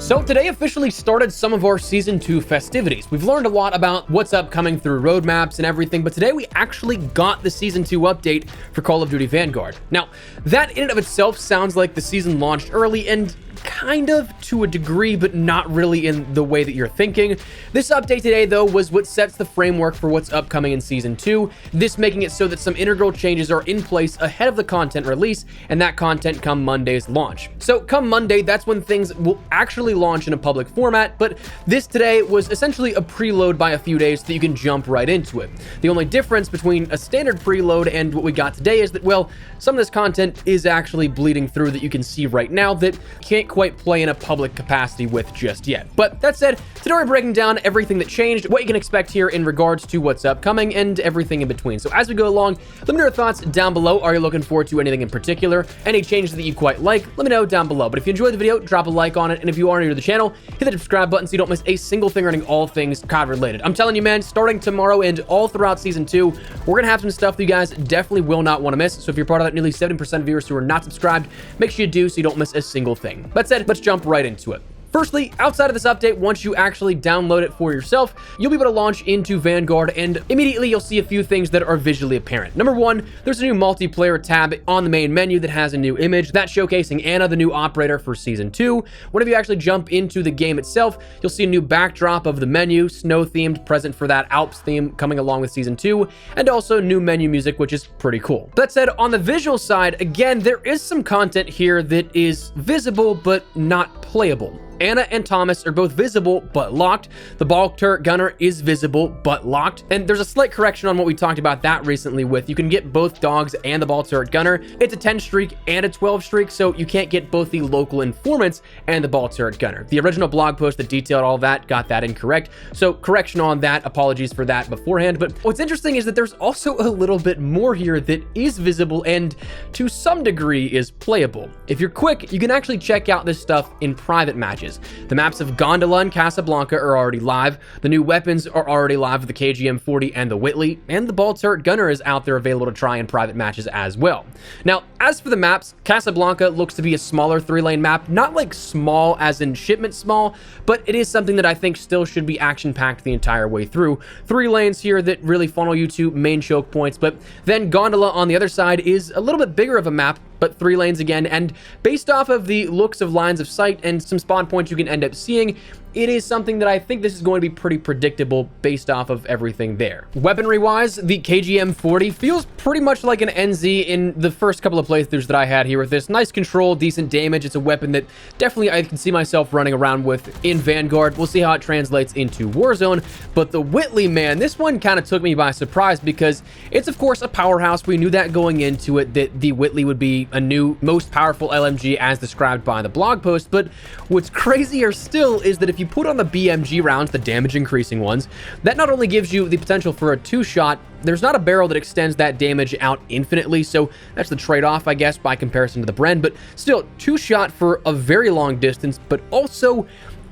So today officially started some of our Season 2 festivities. We've learned a lot about what's upcoming through roadmaps and everything, but today we actually got the Season 2 update for Call of Duty Vanguard. Now, that in and of itself sounds like the season launched early and kind of to a degree, but not really in the way that you're thinking. This update today, though, was what sets the framework for what's upcoming in Season 2, this making it so that some integral changes are in place ahead of the content release, and that content come Monday's launch. So come Monday, that's when things will actually launch in a public format, but this today was essentially a preload by a few days so that you can jump right into it. The only difference between a standard preload and what we got today is that, well, some of this content is actually bleeding through that you can see right now that can't quite play in a public capacity with just yet. But that said, today we're breaking down everything that changed, what you can expect here in regards to what's upcoming, and everything in between. So as we go along, let me know your thoughts down below. Are you looking forward to anything in particular? Any changes that you quite like? Let me know down below. But if you enjoyed the video, drop a like on it, and if you are new to the channel, hit the subscribe button so you don't miss a single thing regarding all things COD related. I'm telling you, man, starting tomorrow and all throughout Season 2, we're gonna have some stuff that you guys definitely will not want to miss. So if you're part of that nearly 70% of viewers who are not subscribed, make sure you do so you don't miss a single thing. That said, let's jump right into it. Firstly, outside of this update, once you actually download it for yourself, you'll be able to launch into Vanguard, and immediately you'll see a few things that are visually apparent. Number one, there's a new multiplayer tab on the main menu that has a new image that's showcasing Anna, the new operator for Season 2. Whenever you actually jump into the game itself, you'll see a new backdrop of the menu, snow-themed, present for that Alps theme coming along with Season 2, and also new menu music, which is pretty cool. That said, on the visual side, again, there is some content here that is visible but not playable. Anna and Thomas are both visible but locked. The ball turret gunner is visible but locked. And there's a slight correction on what we talked about that recently with you can get both dogs and the ball turret gunner. It's a 10 streak and a 12 streak, so you can't get both the local informants and the ball turret gunner. The original blog post that detailed all that got that incorrect. So correction on that, apologies for that beforehand. But what's interesting is that there's also a little bit more here that is visible and to some degree is playable. If you're quick, you can actually check out this stuff in private matches. The maps of Gondola and Casablanca are already live. The new weapons are already live with the KGM-40 and the Whitley, and the ball turret gunner is out there available to try in private matches as well. Now, as for the maps, Casablanca looks to be a smaller 3-lane map, not like small as in shipment small, but it is something that I think still should be action-packed the entire way through. 3 lanes here that really funnel you to main choke points, but then Gondola on the other side is a little bit bigger of a map, but 3 lanes again, and based off of the looks of lines of sight and some spawn points you can end up seeing, it is something that I think this is going to be pretty predictable based off of everything there. Weaponry-wise, the KGM-40 feels pretty much like an NZ in the first couple of playthroughs that I had here with this. Nice control, decent damage. It's a weapon that definitely I can see myself running around with in Vanguard. We'll see how it translates into Warzone. But the Whitley, man, this one kind of took me by surprise because it's, of course, a powerhouse. We knew that going into it, that the Whitley would be a new, most powerful LMG as described by the blog post. But what's crazier still is that if you put on the BMG rounds, the damage increasing ones, that not only gives you the potential for a 2-shot, there's not a barrel that extends that damage out infinitely, so that's the trade-off, I guess, by comparison to the Bren, but still, 2-shot for a very long distance, but also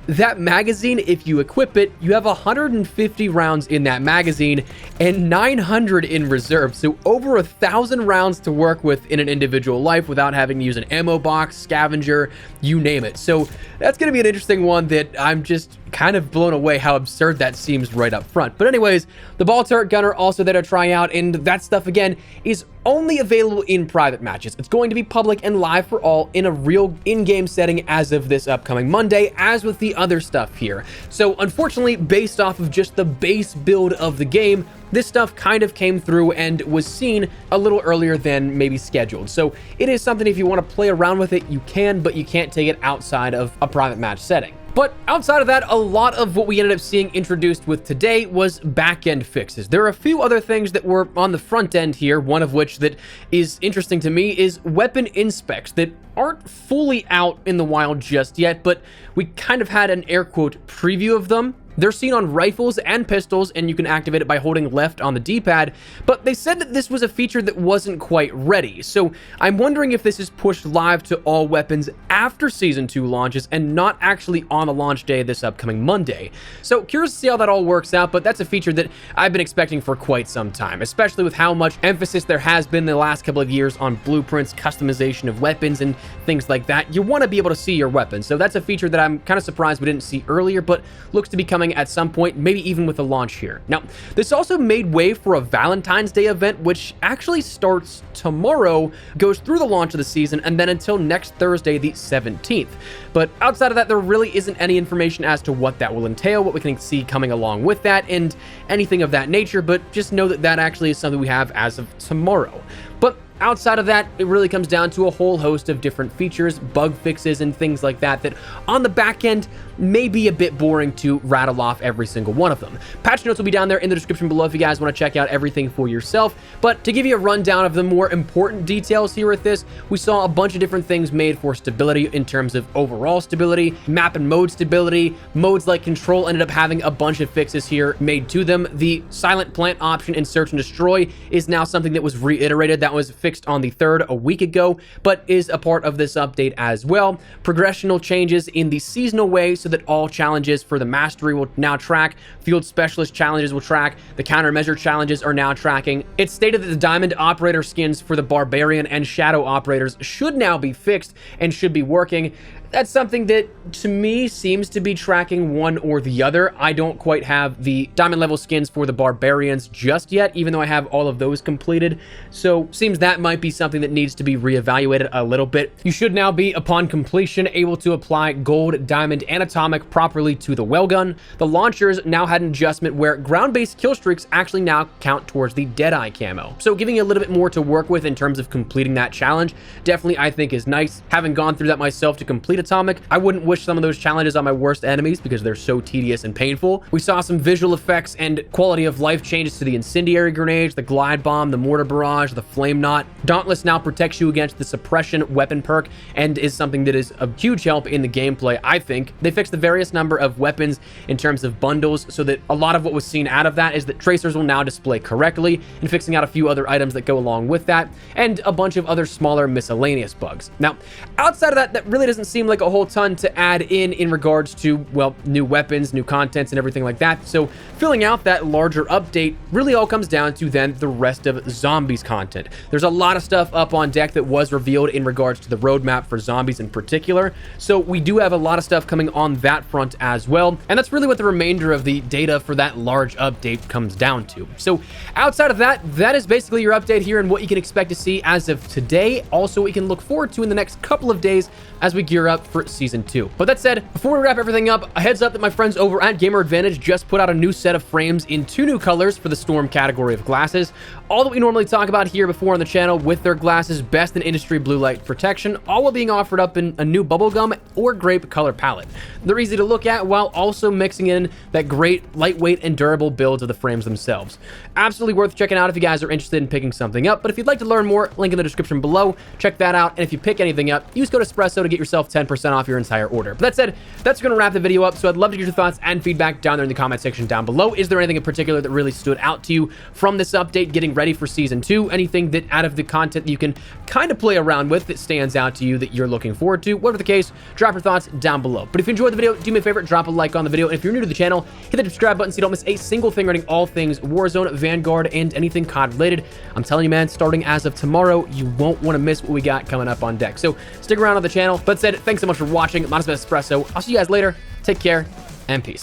that magazine, if you equip it, you have 150 rounds in that magazine and 900 in reserve. So over 1,000 rounds to work with in an individual life without having to use an ammo box, scavenger, you name it. So that's going to be an interesting one that I'm just kind of blown away how absurd that seems right up front. But anyways, the ball turret gunner also there to try out, and that stuff again is only available in private matches. It's going to be public and live for all in a real in-game setting as of this upcoming Monday, as with the other stuff here. So unfortunately, based off of just the base build of the game, this stuff kind of came through and was seen a little earlier than maybe scheduled. So it is something, if you want to play around with it, you can, but you can't take it outside of a private match setting. But outside of that, a lot of what we ended up seeing introduced with today was back-end fixes. There are a few other things that were on the front end here, one of which that is interesting to me is weapon inspects that aren't fully out in the wild just yet, but we kind of had an air quote preview of them They're seen on rifles and pistols, and you can activate it by holding left on the D-pad, but they said that this was a feature that wasn't quite ready. So I'm wondering if this is pushed live to all weapons after Season 2 launches and not actually on the launch day this upcoming Monday. So curious to see how that all works out, but that's a feature that I've been expecting for quite some time, especially with how much emphasis there has been in the last couple of years on blueprints, customization of weapons, and things like that. You want to be able to see your weapons, so that's a feature that I'm kind of surprised we didn't see earlier, but looks to be coming at some point, maybe even with a launch here. Now, this also made way for a Valentine's Day event, which actually starts tomorrow, goes through the launch of the season, and then until next Thursday, the 17th. But outside of that, there really isn't any information as to what that will entail, what we can see coming along with that, and anything of that nature, but just know that that actually is something we have as of tomorrow. But outside of that, it really comes down to a whole host of different features, bug fixes, and things like that that on the back end may be a bit boring to rattle off every single one of them. Patch notes will be down there in the description below if you guys want to check out everything for yourself. But to give you a rundown of the more important details here with this, we saw a bunch of different things made for stability in terms of overall stability, map and mode stability. Modes like Control ended up having a bunch of fixes here made to them. The silent plant option in Search and Destroy is now something that was reiterated. That was fixed on the 3rd a week ago, but is a part of this update as well. Progressional changes in the seasonal way so that all challenges for the mastery will now track, field specialist challenges will track, the countermeasure challenges are now tracking. It's stated that the diamond operator skins for the barbarian and shadow operators should now be fixed and should be working. That's something that, to me, seems to be tracking one or the other. I don't quite have the diamond level skins for the barbarians just yet, even though I have all of those completed. So, seems that might be something that needs to be reevaluated a little bit. You should now be, upon completion, able to apply gold, diamond, and atomic properly to the well gun. The launchers now had an adjustment where ground-based kill streaks actually now count towards the Deadeye camo. So, giving you a little bit more to work with in terms of completing that challenge, definitely I think is nice. Having gone through that myself to complete atomic, I wouldn't wish some of those challenges on my worst enemies because they're so tedious and painful. We saw some visual effects and quality of life changes to the incendiary grenades, the glide bomb, the mortar barrage, the flame knot. Dauntless now protects you against the suppression weapon perk and is something that is a huge help in the gameplay, I think. They fixed the various number of weapons in terms of bundles so that a lot of what was seen out of that is that tracers will now display correctly, and fixing out a few other items that go along with that, and a bunch of other smaller miscellaneous bugs. Now, outside of that, that really doesn't seem like a whole ton to add in regards to, well, new weapons, new contents, and everything like that. So filling out that larger update really all comes down to then the rest of zombies content. There's a lot of stuff up on deck that was revealed in regards to the roadmap for zombies in particular. So we do have a lot of stuff coming on that front as well. And that's really what the remainder of the data for that large update comes down to. So outside of that, that is basically your update here and what you can expect to see as of today. Also, what you can look forward to in the next couple of days as we gear up for Season 2. But that said, before we wrap everything up, a heads up that my friends over at Gamer Advantage just put out a new set of frames in 2 new colors for the Storm category of glasses. All that we normally talk about here before on the channel with their glasses, best in industry blue light protection, all while being offered up in a new bubblegum or grape color palette. They're easy to look at while also mixing in that great lightweight and durable builds of the frames themselves. Absolutely worth checking out if you guys are interested in picking something up, but if you'd like to learn more, link in the description below, check that out, and if you pick anything up, use code Espresso to get yourself 10% off your entire order. But that said, that's going to wrap the video up, so I'd love to get your thoughts and feedback down there in the comment section down below. Is there anything in particular that really stood out to you from this update getting ready for Season 2? Anything that out of the content that you can kind of play around with that stands out to you that you're looking forward to? Whatever the case, drop your thoughts down below. But if you enjoyed the video, do me a favor, drop a like on the video, and if you're new to the channel, hit the subscribe button so you don't miss a single thing regarding all things Warzone, Vanguard, and anything COD related. I'm telling you, man, starting as of tomorrow, you won't want to miss what we got coming up on deck. So stick around on the channel. But said, thanks so much for watching. My name is Espresso. I'll see you guys later. Take care and peace.